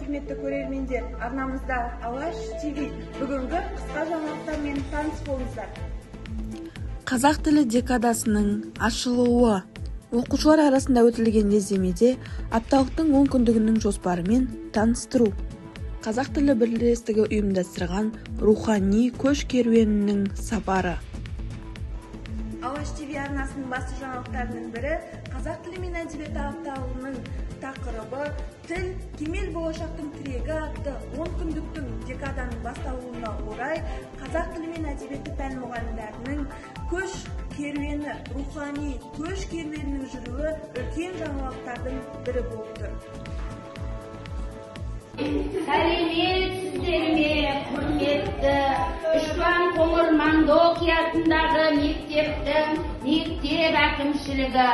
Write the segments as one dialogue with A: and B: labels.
A: құрметті көрермендер, арнамызда Алаш ТВ бүгінгі қысқа жаңалықтармен таныс болыңыздар.
B: Қазақ тілі декадасының ашылуы. Оқушылар арасында өтілген іздемеде апталықтың 10 күндігінің жоспарымен таныстыру. Қазақ тілі бірлестігі ұйымдастырған рухани көш керуенінің сапары.
A: Алаш ТВ арнасының басты жаңалықтарының бірі қазақ тілі мен әдебиеті апталығының тақырыбы «Тіл кемел болашақтың тірегі» атты 10 күндіктің декаданың басталуына орай қазақ тілі мен әдебиеті пән мұғалімдерінің көш керуені, рухани көш керуенінің жүруі үлкен жаңалықтардың бірі болып тұр.
C: Сәлеметсіздер ме, құрметті Үшван Қоңырманды оқиятындағы мектептің мектеп әкімшілігі.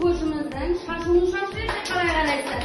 C: Көшіміздің шашуын шашырды қалай қарайсыз?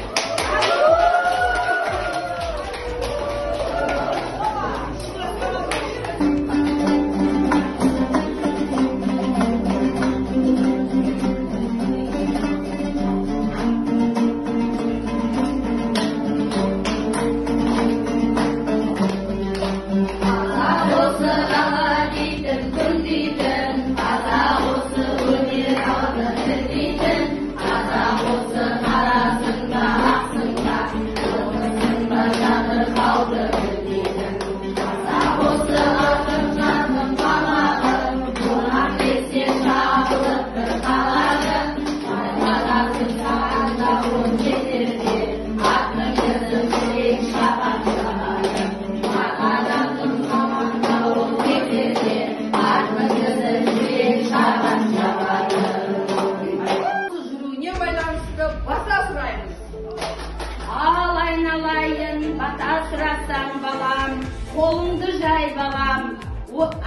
C: Балам, қолыңды жай балам,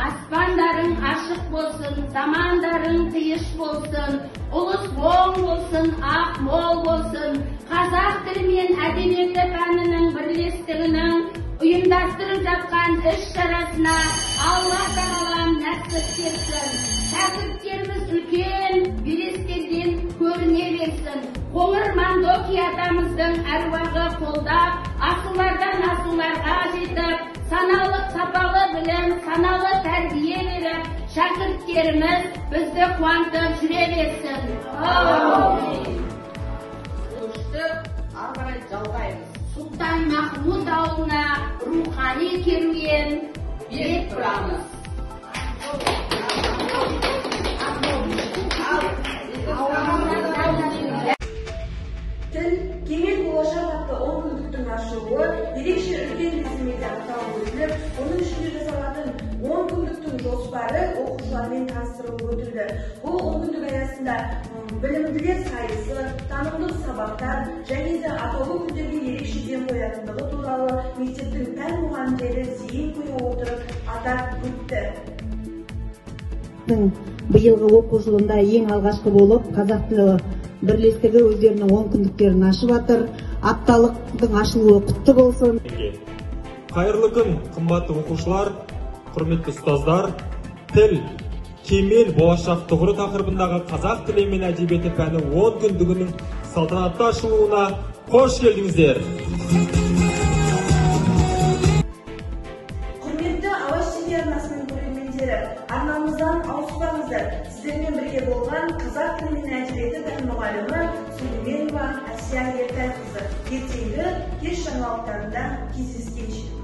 C: аспандарың ашық болсын, замандарың қиыш болсын, ұлыс оң болсын, ақ мол болсын. Қазақ тілі мен әдебиеті пәнінің бірлестігінің ұйымдастырып жатқан іс-шарасына Алла тағалам нәсіп етсін. Шәкірттеріміз үлкен белестерден көріне берсін. Қоңырманды оқиятамыздың әруағы қолдап, асулардан асуларға жетіп, сапалы білім, саналы тәрбие беріп, шәкірттеріміз бізді қуантып жүре берсін. Көшті ары қарай жалғаймыз. Сұлтан Махмұд ауылына рухани керуен бет бұрамыз.
A: Тіл кемел болашақ атты 10 күндіктің ашылуы ерекше үлкен рәсімде аталып өтіліп, оның ішінде жасалатын 10 күндіктің жоспары оқушылармен таныстырылып өтілді. Бұл 10 күндік аясында білімділер сайысы, танымдық сабақтар және де атаулы күндерге ерекше ден қоятындығы туралы мектептің пән мұғалімдері зейін қоя отырып атап өтті.
D: Биылғы оқу жылында ең алғашқы болып қазақ тілі бірлестігі өздерінің 10 күндіктерін ашып жатыр. Апталықтың ашылуы құтты болсын.
E: Қайырлы күн, қымбатты оқушылар, құрметті ұстаздар. Тіл кемел болашақ тұғыры тақырыбындағы қазақ тілі мен әдебиеті пәні 10 күндігінің салтанатты ашылуына қош келдіңіздер.
A: Құрметті Алаш ТВ арнасының көрермендері, арнамыздан ауыспаңыздар. Сіздермен бірге болған қазақ тілі мен әдебиеті пән мұғалімі Сүлейменова Әсия Ертайқызы. Ертеңгі кеш жаңалықтарында кездескенше.